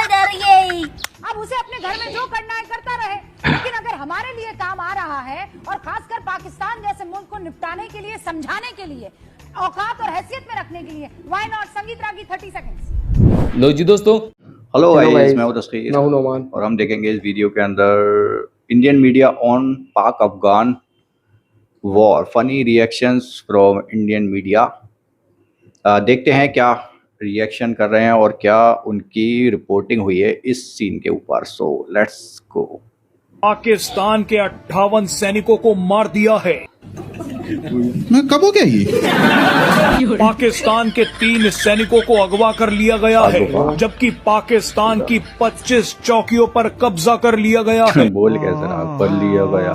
डर गई। अब उसे अपने घर में जो करना है करता रहे, लेकिन अगर हमारे लिए काम आ रहा है और खासकर पाकिस्तान जैसे मुल्क को निपटाने के लिए, समझाने के लिए, औकात और हैसियत में रखने के लिए, व्हाई नॉट? संगीत रागी 30 सेकंड्स। लो जी दोस्तों, हेलो गाइस, मैं हूं तस्कीर और हम देखेंगे इस वीडियो के अंदर इंडियन मीडिया ऑन पाक Afghan war, funny reactions from Indian media. देखते हैं क्या रिएक्शन कर रहे हैं और क्या उनकी रिपोर्टिंग हुई है इस सीन के ऊपर। So let's go. पाकिस्तान के 58 सैनिकों को मार दिया है। मैं कब हो गया ये? पाकिस्तान के 3 सैनिकों को अगवा कर लिया गया है, जबकि पाकिस्तान की 25 चौकियों पर कब्जा कर लिया गया है। बोल कैसे रहा, कर लिया गया।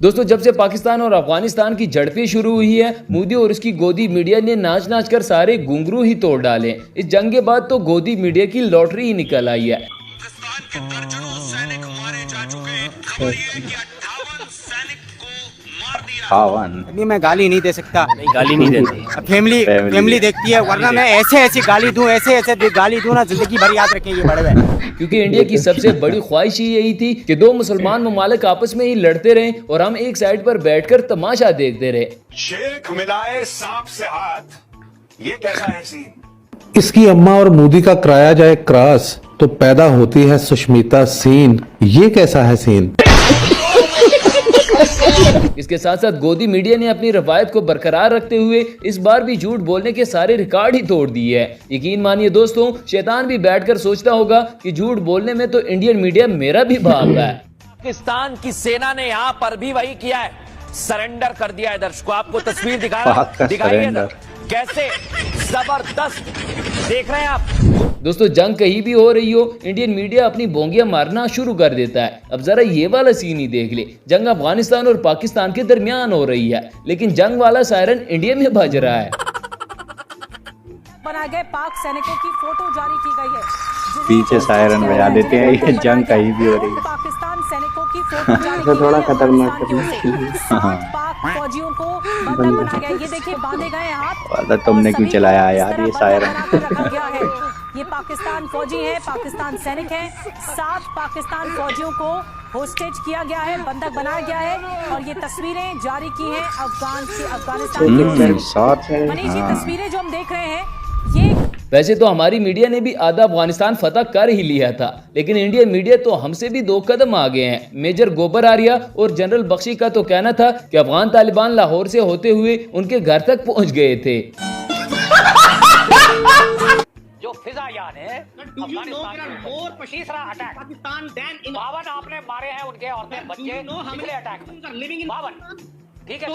दोस्तों जब से पाकिस्तान और अफगानिस्तान की झड़पें शुरू हुई है, मोदी और उसकी गोदी मीडिया ने नाच नाच कर सारे घुंघरू ही तोड़ डाले। इस जंग के बाद तो गोदी मीडिया की लॉटरी ही निकल आई है। पाकिस्तान के दर्जनों सैनिक मारे जा चुके हैं। खबर ये है कि 58 सैनिक को मार दिया। अभी मैं गाली नहीं दे सकता। नहीं, गाली नहीं देती। फैमिली देखती है, वरना मैं ऐसे गाली दूं, ऐसे गाली दूं ना, जिंदगी भर याद रखेंगे बड़े भाई। क्योंकि इंडिया की सबसे बड़ी ख्वाहिश ही यही थी कि 2 मुसलमान ममालिक आपस में ही लड़ते रहें और हम एक साइड पर बैठकर तमाशा देखते रहे। शेख मिलाए सांप से हाथ, ये कैसा है सीन? इसकी अम्मा और मोदी का कराया जाए क्रॉस तो पैदा होती है सुष्मिता सेन। ये कैसा है सीन? इसके साथ साथ गोदी मीडिया ने अपनी रवायत को बरकरार रखते हुए इस बार भी झूठ बोलने के सारे रिकॉर्ड ही तोड़ दिए है। यकीन मानिए दोस्तों, शैतान भी बैठकर सोचता होगा कि झूठ बोलने में तो इंडियन मीडिया मेरा भी भाग रहा है। पाकिस्तान की सेना ने यहाँ पर भी वही किया है, सरेंडर कर दिया है। दर्शकों आपको तस्वीर दिखाइए कैसे जबरदस्त देख रहे हैं आप। दोस्तों जंग कहीं भी हो रही हो, इंडियन मीडिया अपनी बोंगियां मारना शुरू कर देता है। अब जरा ये वाला सीन ही देख ले। जंग अफगानिस्तान और पाकिस्तान के दरमियान हो रही है, लेकिन जंग वाला सायरन इंडिया में बज रहा है। बनाए गए पाक सैनिकों की फोटो जारी की गई है। पीछे सायरन बजा देते हैं, ये जंग कहीं भी हो रही है। पाकिस्तान सैनिकों की फोटो जारी तो थोड़ा खतरनाक पाक फौजियों को बंधक बनाया गया। ये देखिए बांधे गए हाथ। तुमने क्यों चलाया यार ये सायरन? रखा गया है। ये पाकिस्तान फौजी है, पाकिस्तान सैनिक है। 7 पाकिस्तान फौजियों को होस्टेज किया गया है, बंधक बनाया गया है और ये तस्वीरें जारी की हैं अफगानिस्तान की। मनीष जी, तस्वीरें जो हम देख रहे हैं ये। वैसे तो हमारी मीडिया ने भी आधा अफगानिस्तान फतह कर ही लिया था, लेकिन इंडियन मीडिया तो हमसे भी 2 कदम आगे हैं। मेजर गोबर आर्या और जनरल बख्शी का तो कहना था कि अफगान तालिबान लाहौर से होते हुए उनके घर तक पहुंच गए थे। जो फिजायान है तीसरा अटैक पाकिस्तान, 52 आपने मारे हैं उनके औरतें बच्चे पिछले अटैक में। 52 ठीक है।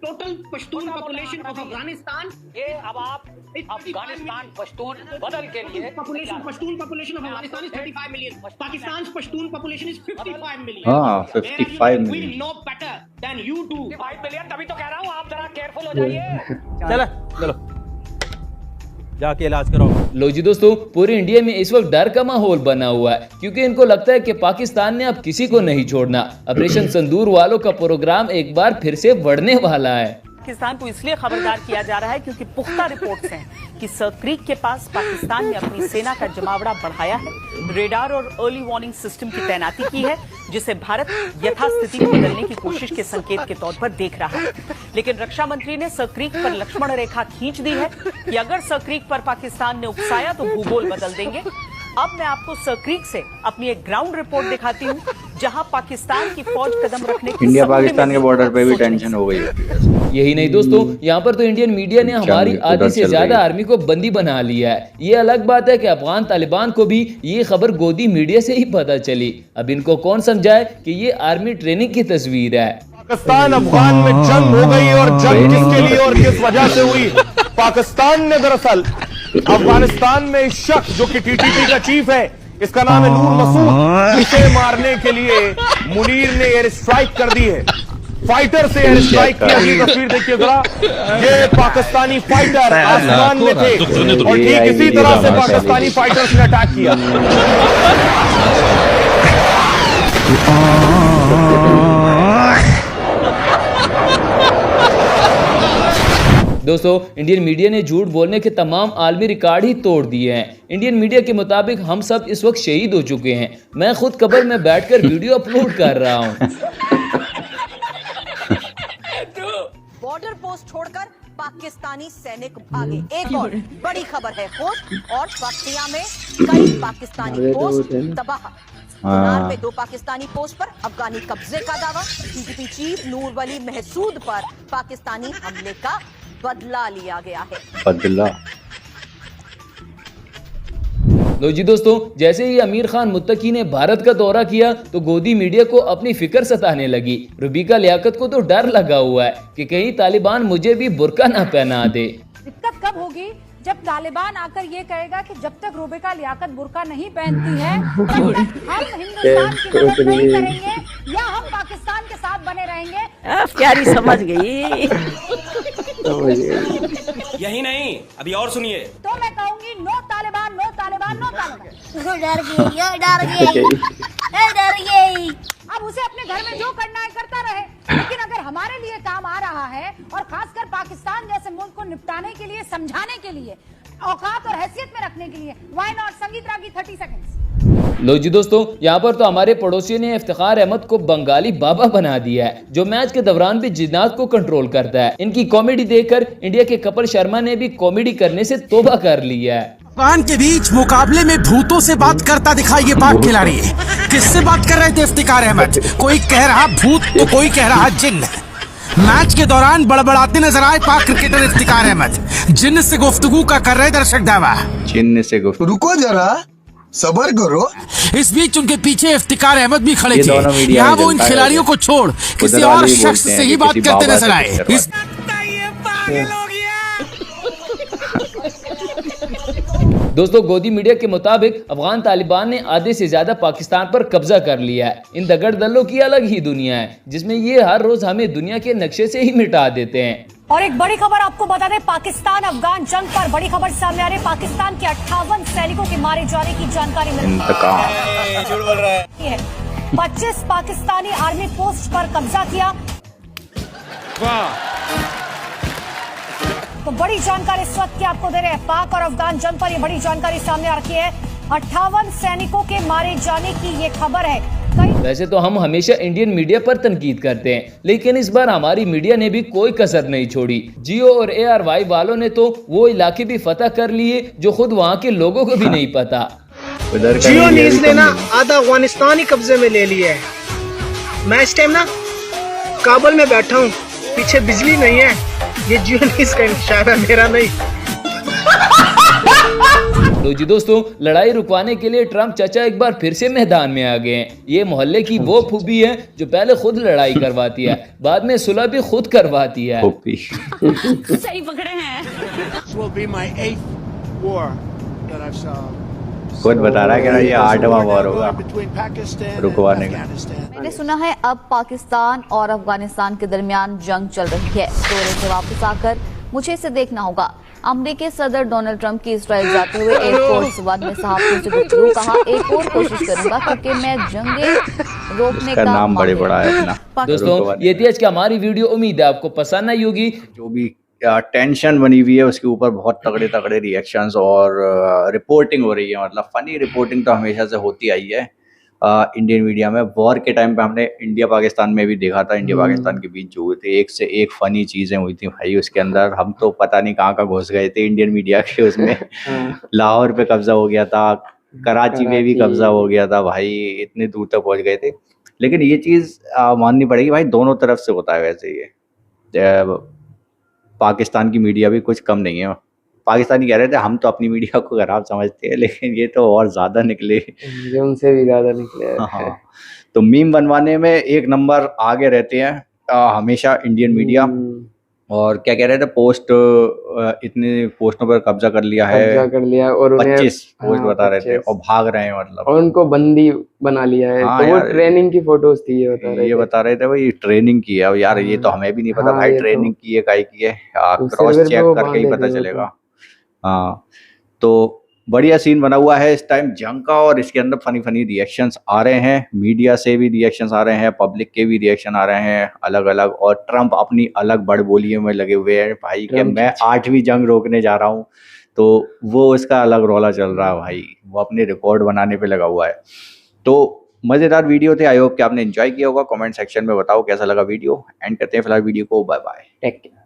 Total Pashtun population of Afghanistan. ये अब आप अफगानिस्तान पश्तून बदल के लिए Pashtun population of Afghanistan is 35 million. Pakistan Pashtun population is 55 million. हाँ, 55 million. We know better than you do। 5 million, तभी तो कह रहा हूँ आप जरा केयरफुल हो जाइए। चलो जाके इलाज कराओ। लो जी दोस्तों, पूरे इंडिया में इस वक्त डर का माहौल बना हुआ है, क्योंकि इनको लगता है कि पाकिस्तान ने अब किसी को नहीं छोड़ना। ऑपरेशन संदूर वालों का प्रोग्राम एक बार फिर से बढ़ने वाला है। पाकिस्तान को इसलिए खबरदार किया जा रहा है क्योंकि पुख्ता रिपोर्ट्स हैं कि सरक्रीक के पास पाकिस्तान ने अपनी सेना का जमावड़ा बढ़ाया है, रेडार और अर्ली वार्निंग सिस्टम की तैनाती की है, जिसे भारत यथास्थिति में बदलने की कोशिश के संकेत के तौर पर देख रहा है। लेकिन रक्षा मंत्री ने सरक्रीक पर लक्ष्मण रेखा खींच दी है कि अगर सरक्रीक पर पाकिस्तान ने उकसाया तो भूगोल बदल देंगे। अब मैं आपको सरक्रीक से अपनी एक ग्राउंड रिपोर्ट दिखाती हूँ, जहां पाकिस्तान की फौज कदम रखने की इंडिया पाकिस्तान के बॉर्डर पे भी टेंशन हो गई है। यही नहीं दोस्तों, यहाँ पर तो इंडियन मीडिया ने हमारी आधी से ज्यादा आर्मी को बंदी बना लिया है। ये अलग बात है कि अफगान तालिबान को भी ये खबर गोदी मीडिया से ही पता चली। अब इनको कौन समझाए कि ये आर्मी ट्रेनिंग की तस्वीर है। पाकिस्तान अफगान में जंग हो गई और जंग किसके लिए और किस वजह से हुई? पाकिस्तान ने दरअसल अफगानिस्तान में शख्स जो कि टीटीपी का चीफ है, इसका नाम है नूर मसूद, इसे मारने के लिए मुनीर ने एयर स्ट्राइक कर दी है। फाइटर से एयर स्ट्राइक किया। ये तस्वीर देखिए जरा, ये पाकिस्तानी फाइटर आसमान में थे और ठीक इसी तरह से पाकिस्तानी फाइटर्स ने अटैक किया। दोस्तों, इंडियन मीडिया ने झूठ बोलने के तमाम आलमी रिकॉर्ड ही तोड़ दिए हैं। इंडियन मीडिया के मुताबिक हम सब इस वक्त शहीद हो चुके हैं। मैं खुद कब्र में बैठकर वीडियो अपलोड कर रहा हूँ। बॉर्डर पोस्ट छोड़कर पाकिस्तानी सैनिक भागे। एक और बड़ी खबर है, होस्ट और बख्तिया में कई पाकिस्तानी पोस्ट तबाह। मुनार में 2 पाकिस्तानी पोस्ट पर अफगानी कब्जे का दावा। टीटीपी चीफ नूर वली महसूद पर पाकिस्तानी हमले का बदला लिया गया है। बदला। लो जी दोस्तों, जैसे ही आमिर खान मुत्तकी ने भारत का दौरा किया तो गोदी मीडिया को अपनी फिक्र सताने लगी। रुबीका लियाकत को तो डर लगा हुआ है कि कहीं तालिबान मुझे भी बुर्का ना पहना दे। दिक्कत कब होगी? जब तालिबान आकर ये कहेगा कि जब तक रुबीका लियाकत बुर्का नहीं पहनती है तब तक हम हिंदुस्तान की मदद नहीं करेंगे या हम पाकिस्तान के साथ बने रहेंगे। प्यारी समझ गई। यही नहीं, अभी और सुनिए। तो मैं कहूंगी no Taliban, no Taliban, no Taliban. डर गई। अब उसे अपने घर में जो करना है करता रहे, लेकिन अगर हमारे लिए काम आ रहा है और खासकर पाकिस्तान जैसे मुल्क को निपटाने के लिए, समझाने के लिए, औकात और हैसियत में रखने के लिए, व्हाई नॉट? संगीत रागी 30 सेकंड्स। लो जी दोस्तों, यहाँ पर तो हमारे पड़ोसियों ने इफ्तिखार अहमद को बंगाली बाबा बना दिया है, जो मैच के दौरान भी जिन्नात को कंट्रोल करता है। इनकी कॉमेडी देखकर इंडिया के कपिल शर्मा ने भी कॉमेडी करने से तौबा कर लिया है। अफगान के बीच मुकाबले में भूतों से बात करता दिखा ये पाक खिलाड़ी। किससे बात कर रहे थे इफ्तिखार अहमद? कोई कह रहा भूत तो कोई कह रहा जिन्न। मैच के दौरान बड़बड़ाते नजर आए पाक क्रिकेटर इफ्तिखार अहमद। जिन्न से गुफ्तगू का कर रहे दर्शक दावा। जिन्न से गुफ्तगू। रुको जरा, सबर करो। इस बीच उनके पीछे इफ्तिखार अहमद भी खड़े थे। यहाँ वो इन खिलाड़ियों को छोड़ किसी और शख्स से ही बात करते नजर आए। दोस्तों, गोदी मीडिया के मुताबिक अफगान तालिबान ने आधे से ज्यादा पाकिस्तान पर कब्जा कर लिया है। इन दगड़ दलों की अलग ही दुनिया है, जिसमें ये हर रोज हमें दुनिया के नक्शे से ही मिटा देते हैं। और एक बड़ी खबर आपको बता दें, पाकिस्तान अफगान जंग पर बड़ी खबर सामने आ रही है। पाकिस्तान के 58 सैनिकों के मारे जाने की जानकारी मिली है। 25 पाकिस्तानी आर्मी पोस्ट पर कब्जा किया। तो बड़ी जानकारी इस वक्त की आपको दे रहे हैं। पाक और अफगान जंग पर ये बड़ी जानकारी सामने आ रखी है। 58 सैनिकों के मारे जाने की ये खबर है। वैसे तो हम हमेशा इंडियन मीडिया पर तनकीद करते हैं, लेकिन इस बार हमारी मीडिया ने भी कोई कसर नहीं छोड़ी। जियो और ARY वालों ने तो वो इलाके भी फतह कर लिए जो खुद वहाँ के लोगों को भी नहीं पता। जियो न्यूज ने ना आधा अफगानिस्तान ही कब्जे में ले लिया है। मैं इस टाइम ना काबुल में बैठा हूँ, पीछे बिजली नहीं है। ये जियो न्यूज का इंतजार है, मेरा नहीं। तो जी दोस्तों, लड़ाई रुकवाने के लिए ट्रम्प चाचा एक बार फिर से मैदान में आ गए हैं। ये मोहल्ले की वो फूफी है जो पहले खुद लड़ाई करवाती है, बाद में सुलह भी खुद करवाती है। सही पकड़े हैं। खुद बता रहा है कि ये 8वां वॉर होगा रुकवाने का। मैंने सुना है अब पाकिस्तान और अफगानिस्तान के दरमियान जंग चल रही है। दौरे से वापस आकर मुझे इसे देखना होगा। अमेरिकी सदर डोनाल्ड ट्रंप की इजराइल जाते हुए एयरफोर्स वन में सहाफ़ियों से गुफ्तगू। कहा, एक और कोशिश करूंगा क्योंकि मैं जंगे रोकने का नाम बड़े बड़ा है अपना। दोस्तों, ये थी आज की हमारी वीडियो। उम्मीद है आपको पसंद आई होगी। जो भी टेंशन बनी हुई है उसके ऊपर बहुत तगड़े तगड़े रिएक्शंस और रिपोर्टिंग हो रही है। मतलब फनी रिपोर्टिंग तो हमेशा से होती आई है इंडियन मीडिया में। वॉर के टाइम पे हमने इंडिया पाकिस्तान में भी देखा था, इंडिया पाकिस्तान के बीच जो हुए थे, एक से एक फनी चीजें हुई थी भाई। उसके अंदर हम तो पता नहीं कहाँ का घुस गए थे इंडियन मीडिया के उसमें। लाहौर पे कब्जा हो गया था, कराची में भी कब्जा हो गया था भाई, इतने दूर तक पहुंच गए थे। लेकिन ये चीज माननी पड़ेगी भाई, दोनों तरफ से होता है। वैसे ये पाकिस्तान की मीडिया भी कुछ कम नहीं है। पाकिस्तानी कह रहे थे हम तो अपनी मीडिया को खराब समझते हैं, लेकिन ये तो और ज्यादा निकले, उनसे भी ज्यादा निकले। हाँ, तो मीम बनवाने में एक नंबर आगे रहते हैं हमेशा इंडियन मीडिया। और क्या कह रहे थे, पोस्ट इतने पोस्टों पर कब्जा कर लिया है, और 25 पोस्ट बता रहे थे और भाग रहे हैं। मतलब और उनको बंदी बना लिया है। तो वो ट्रेनिंग की फोटोज थी, ये बता रहे थे भाई ट्रेनिंग की है। अब यार ये तो हमें भी नहीं पता भाई ट्रेनिंग की है काहे की है, क्रॉस चेक करके ही पता चलेगा। हाँ, तो बढ़िया सीन बना हुआ है इस टाइम जंग का, और इसके अंदर फनी फनी रिएक्शंस आ रहे हैं, मीडिया से भी रिएक्शंस आ रहे हैं, पब्लिक के भी रिएक्शन आ रहे हैं अलग अलग, और ट्रम्प अपनी अलग बड़बोलियों में लगे हुए हैं भाई कि मैं 8वीं जंग रोकने जा रहा हूँ, तो वो इसका अलग रौला चल रहा है भाई, वो अपने रिकॉर्ड बनाने पे लगा हुआ है। तो मज़ेदार वीडियो थे, आई होप कि आपने एंजॉय किया होगा। कमेंट सेक्शन में बताओ कैसा लगा वीडियो। एंड करते हैं फिलहाल वीडियो को, बाय बाय, टेक केयर।